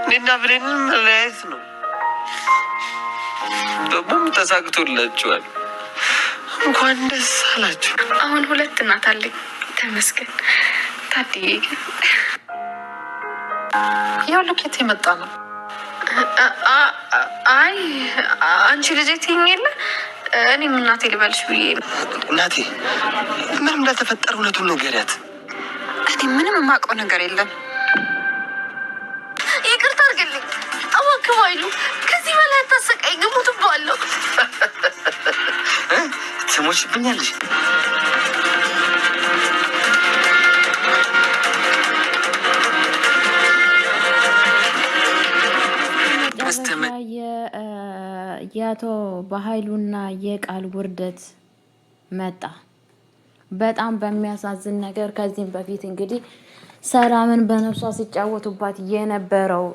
እኔና ብሌንን መለያየት ነው። ደግሞም ተሳክቶላችኋል። እንኳን ደስ አላችሁ። አሁን 2 እናት አለኝ። ተመስገን። ታድዬ ግን ያው ልኬት የመጣ ነው። አይ አንቺ ልጄ ትይኝ የለ እኔም እናቴ ልበልሽ ብዬ። እናቴ ምንም እንዳልተፈጠረ እውነቱን ንገሪያት። እኔ ምንም የማውቀው ነገር የለም። ይቅርታ አድርግልኝ እባክህ ኃይሉ። ከዚህ በላይ አታሰቃኝ፣ እሞትብሃለሁ። ትሞችብኛለሽ። የአቶ በኃይሉና የቃል ውርደት መጣ። በጣም በሚያሳዝን ነገር ከዚህም በፊት እንግዲህ ሰላምን በነፍሷ ሲጫወቱባት የነበረው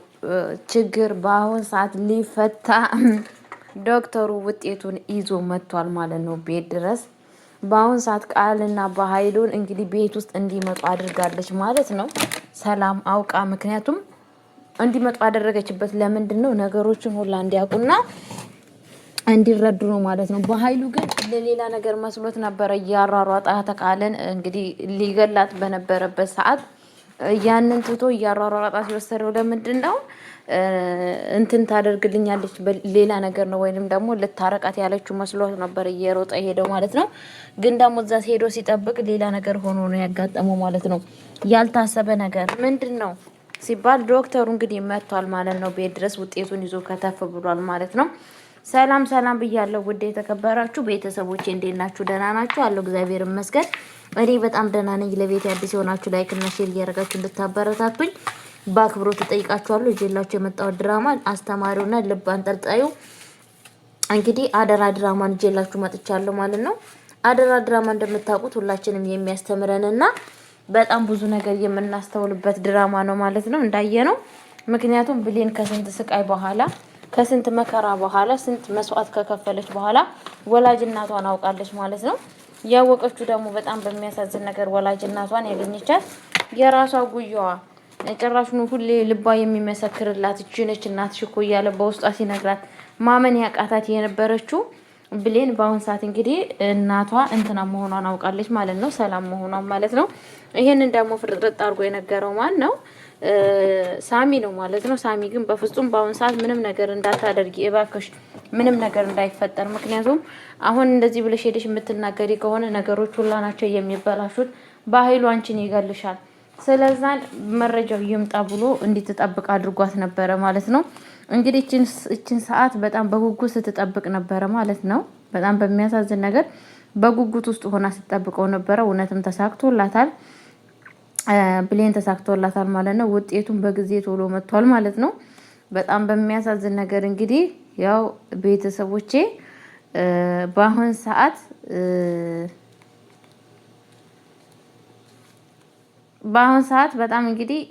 ችግር በአሁን ሰዓት ሊፈታ ዶክተሩ ውጤቱን ይዞ መጥቷል ማለት ነው ቤት ድረስ። በአሁን ሰዓት ቃልና በኃይሉን እንግዲህ ቤት ውስጥ እንዲመጡ አድርጋለች ማለት ነው ሰላም አውቃ። ምክንያቱም እንዲመጡ አደረገችበት ለምንድን ነው? ነገሮችን ሁላ እንዲያውቁና እንዲረዱ ነው ማለት ነው። በኃይሉ ግን ለሌላ ነገር መስሎት ነበረ እያሯሯጣ ቃልን እንግዲህ ሊገላት በነበረበት ሰዓት ያንን ትቶ እያሯሯጣ ሲወሰደው ለምንድን ነው እንትን ታደርግልኛለች ሌላ ነገር ነው ወይንም ደግሞ ልታረቃት ያለችው መስሎት ነበር እየሮጠ ሄደው ማለት ነው። ግን ደግሞ እዛ ሄዶ ሲጠብቅ ሌላ ነገር ሆኖ ነው ያጋጠመው ማለት ነው። ያልታሰበ ነገር ምንድን ነው ሲባል ዶክተሩ እንግዲህ መጥቷል ማለት ነው ቤት ድረስ ውጤቱን ይዞ ከተፍ ብሏል ማለት ነው። ሰላም ሰላም ብያለሁ ውድ የተከበራችሁ ቤተሰቦቼ፣ እንዴት ናችሁ? ደህና ናችሁ? አለው እግዚአብሔር ይመስገን እኔ በጣም ደህና ነኝ። ለቤት አዲስ የሆናችሁ ላይክ እና ሼር እያደረጋችሁ እንድታበረታቱኝ በአክብሮት እጠይቃችኋለሁ። ይዤላችሁ የመጣው ድራማ አስተማሪውና ልብ አንጠልጣዩ እንግዲህ አደራ ድራማን ይዤላችሁ መጥቻለሁ ማለት ነው። አደራ ድራማ እንደምታውቁት ሁላችንም የሚያስተምረንና በጣም ብዙ ነገር የምናስተውልበት ድራማ ነው ማለት ነው እንዳየነው። ምክንያቱም ብሌን ከስንት ስቃይ በኋላ ከስንት መከራ በኋላ ስንት መስዋዕት ከከፈለች በኋላ ወላጅ እናቷን አውቃለች ማለት ነው። ያወቀችው ደግሞ በጣም በሚያሳዝን ነገር ወላጅ እናቷን ያገኘቻት የራሷ ጉያዋ ጭራሹን ሁሌ ልባ የሚመሰክርላት እቺ ነች እናትሽ እኮ እያለ በውስጧ ሲነግራት ማመን ያቃታት የነበረችው ብሌን በአሁን ሰዓት እንግዲህ እናቷ እንትና መሆኗን አውቃለች ማለት ነው። ሰላም መሆኗን ማለት ነው። ይሄንን ደግሞ ፍርጥርጥ አድርጎ የነገረው ማን ነው? ሳሚ ነው ማለት ነው። ሳሚ ግን በፍጹም በአሁን ሰዓት ምንም ነገር እንዳታደርጊ እባክሽ፣ ምንም ነገር እንዳይፈጠር። ምክንያቱም አሁን እንደዚህ ብለሽ ሄደሽ የምትናገሪ ከሆነ ነገሮች ሁላ ናቸው የሚበላሹት። በኃይሉ አንቺን ይገልሻል። ስለዛ መረጃው ይምጣ ብሎ እንድትጠብቅ አድርጓት ነበረ ማለት ነው። እንግዲህ እችን ሰዓት በጣም በጉጉት ስትጠብቅ ነበረ ማለት ነው። በጣም በሚያሳዝን ነገር በጉጉት ውስጥ ሆና ስትጠብቀው ነበረ። እውነትም ተሳክቶላታል። ብሌን ተሳክቶላታል ማለት ነው። ውጤቱን በጊዜ ቶሎ መጥቷል ማለት ነው። በጣም በሚያሳዝን ነገር እንግዲህ ያው ቤተሰቦቼ በአሁን ሰዓት በጣም እንግዲህ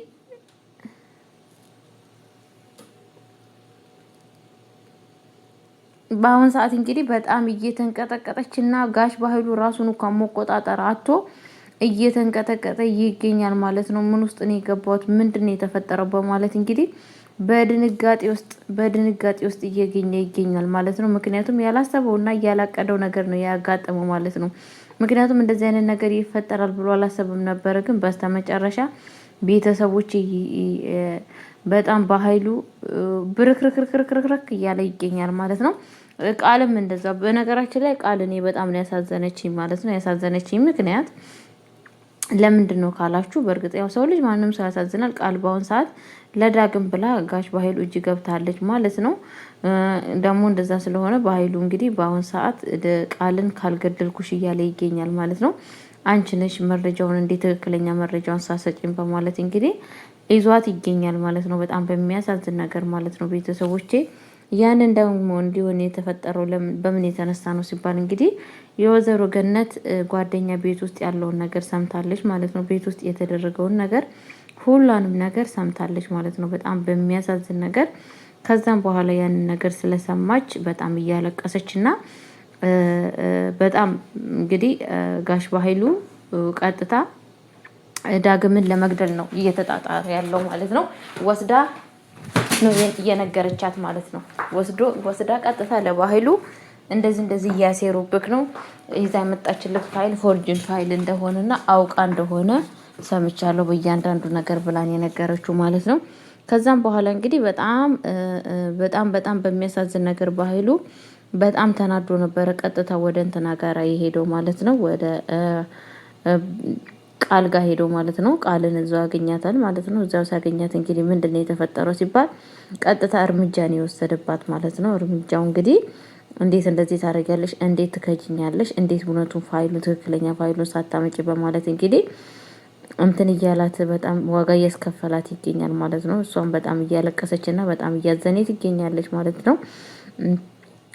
በአሁን ሰዓት እንግዲህ በጣም እየተንቀጠቀጠች እና ጋሽ በኃይሉ ራሱን እንኳን መቆጣጠር አጥቶ እየተንቀጠቀጠ ይገኛል ማለት ነው። ምን ውስጥ ነው የገባሁት? ምንድነው የተፈጠረው? በማለት እንግዲህ በድንጋጤ ውስጥ ይገኛል ማለት ነው። ምክንያቱም ያላሰበውና ያላቀደው ነገር ነው ያጋጠመው ማለት ነው። ምክንያቱም እንደዚህ አይነት ነገር ይፈጠራል ብሎ አላሰብም ነበር። ግን በስተመጨረሻ ቤተሰቦች በጣም በኃይሉ ብርክርክርክርክርክ እያለ ይገኛል ማለት ነው። ቃልም እንደዛ። በነገራችን ላይ ቃል እኔ በጣም ነው ያሳዘነችኝ ማለት ነው። ያሳዘነችኝ ምክንያት ለምንድን ነው ካላችሁ፣ በእርግጥ ያው ሰው ልጅ ማንም ሰው ያሳዝናል። ቃል በአሁን ሰዓት ለዳግም ብላ ጋሽ በኃይሉ እጅ ገብታለች ማለት ነው። ደግሞ እንደዛ ስለሆነ በኃይሉ እንግዲህ በአሁን ሰዓት ቃልን ካልገደልኩሽ እያለ ይገኛል ማለት ነው። አንቺ ነሽ መረጃውን እንዴት ትክክለኛ መረጃውን ሳሰጪኝ በማለት እንግዲህ ይዟት ይገኛል ማለት ነው። በጣም በሚያሳዝን ነገር ማለት ነው ቤተሰቦቼ። ያንን ደግሞ እንዲሆን የተፈጠረው በምን የተነሳ ነው ሲባል እንግዲህ የወይዘሮ ገነት ጓደኛ ቤት ውስጥ ያለውን ነገር ሰምታለች ማለት ነው። ቤት ውስጥ የተደረገውን ነገር ሁሉንም ነገር ሰምታለች ማለት ነው። በጣም በሚያሳዝን ነገር ከዛም በኋላ ያንን ነገር ስለሰማች በጣም እያለቀሰች እና በጣም እንግዲህ ጋሽ በኃይሉ ቀጥታ ዳግምን ለመግደል ነው እየተጣጣረ ያለው ማለት ነው። ወስዳ ነው እየነገረቻት ማለት ነው። ወስዳ ቀጥታ ለባህሉ እንደዚህ እያሴሩብክ ነው ይዛ የመጣችልክ ፋይል ፎርጅን ፋይል እንደሆነና አውቃ እንደሆነ ሰምቻለሁ በእያንዳንዱ ነገር ብላን የነገረችው ማለት ነው። ከዛም በኋላ እንግዲህ በጣም በሚያሳዝን ነገር ባህሉ በጣም ተናዶ ነበረ። ቀጥታ ወደ እንትና ጋራ የሄደው ማለት ነው። ወደ ቃል ጋር ሄደው ማለት ነው። ቃልን እዛው ያገኛታል ማለት ነው። እዛው ሲያገኛት እንግዲህ ምንድነው የተፈጠረው ሲባል ቀጥታ እርምጃን የወሰደባት ማለት ነው። እርምጃው እንግዲህ እንዴት እንደዚህ ታደርጊያለሽ? እንዴት ትከጂኛለሽ? እንዴት እውነቱን ትክክለኛ ፋይሉን ሳታመጪ በማለት እንግዲህ እንትን እያላት በጣም ዋጋ እያስከፈላት ይገኛል ማለት ነው። እሷም በጣም እያለቀሰች እና በጣም እያዘነች ትገኛለች ማለት ነው።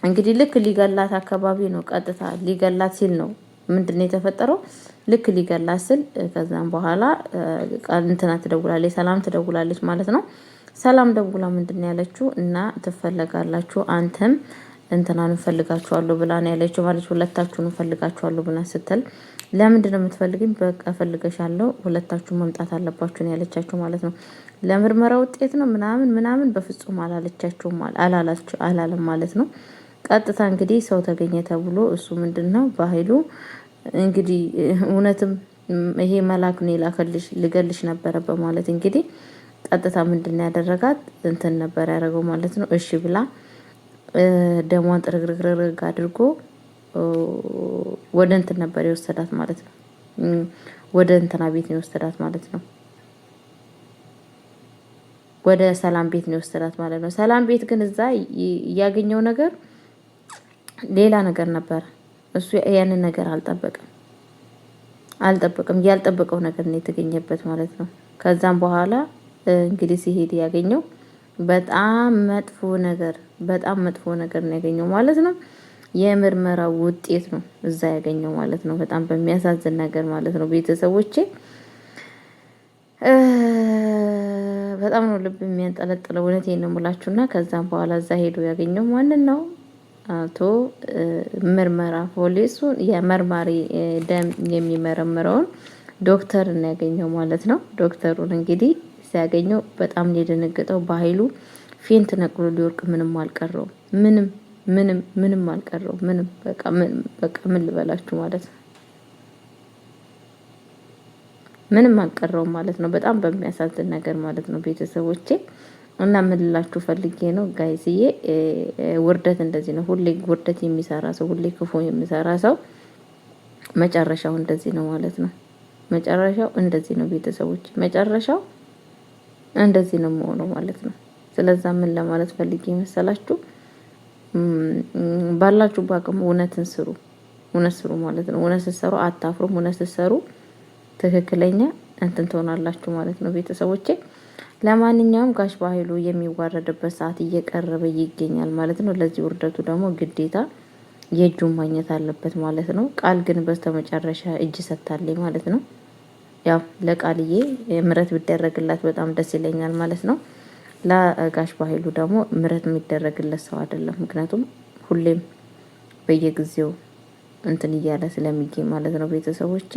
እንግዲህ ልክ ሊገላት አካባቢ ነው ቀጥታ ሊገላት ሲል ነው ምንድነው የተፈጠረው? ልክ ሊገላት ሲል ከዛም በኋላ እንትና ትደውላለች፣ ሰላም ትደውላለች ማለት ነው። ሰላም ደውላ ምንድነው ያለችው? እና ትፈለጋላችሁ አንተም እንትናን እንፈልጋችኋለሁ ብላ ነው ያለችው ማለት ሁለታችሁን እንፈልጋችኋለሁ ብላ ስትል ለምንድነው የምትፈልግኝ? በቃ ፈልገሻለሁ፣ ሁለታችሁ መምጣት አለባችሁ ነው ያለቻችሁ ማለት ነው። ለምርመራ ውጤት ነው ምናምን በፍጹም አላለቻችሁም አላለም ማለት ነው። ቀጥታ እንግዲህ ሰው ተገኘ ተብሎ እሱ ምንድነው በኃይሉ እንግዲህ እውነትም ይሄ መልአክ ነው የላከልሽ ልገልሽ ነበረ በማለት እንግዲህ ቀጥታ ምንድነው ያደረጋት እንትን ነበር ያደረገው ማለት ነው። እሺ ብላ ደሟን ጥርግርግርግ አድርጎ ወደ እንትን ነበር የወሰዳት ማለት ነው። ወደ እንትና ቤት ነው የወሰዳት ማለት ነው። ወደ ሰላም ቤት ነው የወሰዳት ማለት ነው። ሰላም ቤት ግን እዛ ያገኘው ነገር ሌላ ነገር ነበር። እሱ ያንን ነገር አልጠበቀም ያልጠበቀው ነገር ነው የተገኘበት ማለት ነው። ከዛም በኋላ እንግዲህ ሲሄድ ያገኘው በጣም መጥፎ ነገር ነው ያገኘው ማለት ነው። የምርመራ ውጤት ነው እዛ ያገኘው ማለት ነው። በጣም በሚያሳዝን ነገር ማለት ነው። ቤተሰቦቼ በጣም ነው ልብ የሚያንጠለጥለው እውነቴን ነው የምላችሁና ከዛም በኋላ እዛ ሄዶ ያገኘው ማንን ነው? አቶ ምርመራ ፖሊሱን የመርማሪ ደም የሚመረምረውን ዶክተር ነው ያገኘው ማለት ነው። ዶክተሩን እንግዲህ ሲያገኘው በጣም የደነገጠው በኃይሉ ፌንት ነቅሎ ሊወርቅ ምንም አልቀረው ምንም አልቀረው በቃ ምን ልበላችሁ ማለት ነው። ምንም አልቀረው ማለት ነው። በጣም በሚያሳዝን ነገር ማለት ነው ቤተሰቦቼ እና ምን ልላችሁ ፈልጌ ነው ጋይስዬ፣ ውርደት እንደዚህ ነው። ሁሌ ውርደት የሚሰራ ሰው፣ ሁሌ ክፉ የሚሰራ ሰው መጨረሻው እንደዚህ ነው ማለት ነው። መጨረሻው እንደዚህ ነው ቤተሰቦች፣ መጨረሻው እንደዚህ ነው የሚሆነው ማለት ነው። ስለዛ ምን ለማለት ፈልጌ መሰላችሁ? ባላችሁ ባቅም እውነት ስሩ ማለት ነው። እውነት ስትሰሩ አታፍሩም። እውነት ስትሰሩ ትክክለኛ እንትን ትሆናላችሁ ማለት ነው ቤተሰቦቼ። ለማንኛውም ጋሽ በኃይሉ የሚዋረድበት ሰዓት እየቀረበ ይገኛል ማለት ነው። ለዚህ ውርደቱ ደግሞ ግዴታ የእጁን ማግኘት አለበት ማለት ነው። ቃል ግን በስተመጨረሻ እጅ ሰጥታለች ማለት ነው። ያው ለቃልዬ ምረት ቢደረግላት በጣም ደስ ይለኛል ማለት ነው። ለጋሽ በኃይሉ ደግሞ ምረት የሚደረግለት ሰው አይደለም። ምክንያቱም ሁሌም በየጊዜው እንትን እያለ ስለሚገኝ ማለት ነው ቤተሰቦቼ።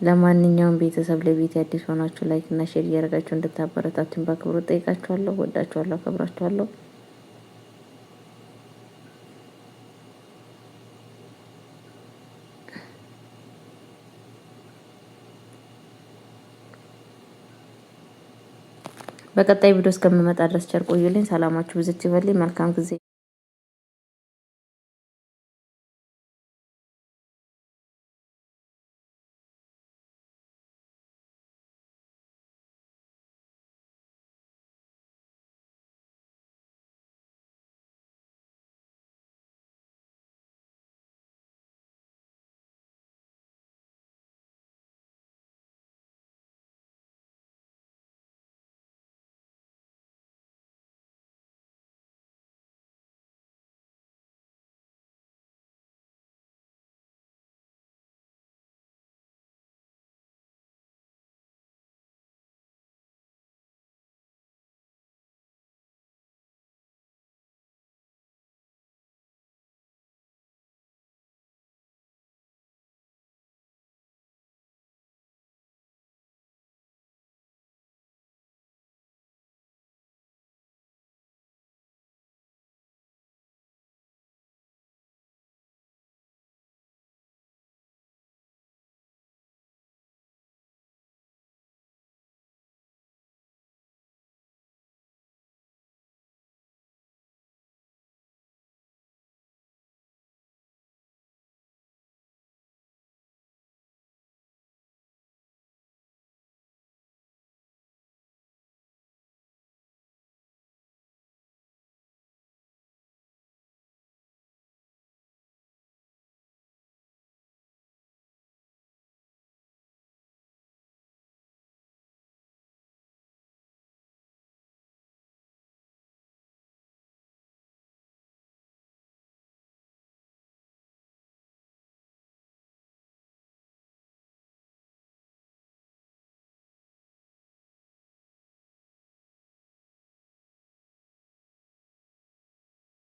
ለማንኛውም ቤተሰብ ለቤት አዲስ ሆናችሁ ላይክ እና ሼር እያደረጋችሁ እንድታበረታቱኝ በአክብሮት ጠይቃችኋለሁ። ወዳችኋለሁ፣ አከብራችኋለሁ። በቀጣይ ቪዲዮ እስከምመጣ ድረስ ቸር ቆዩልኝ። ሰላማችሁ ብዝት ይበልኝ። መልካም ጊዜ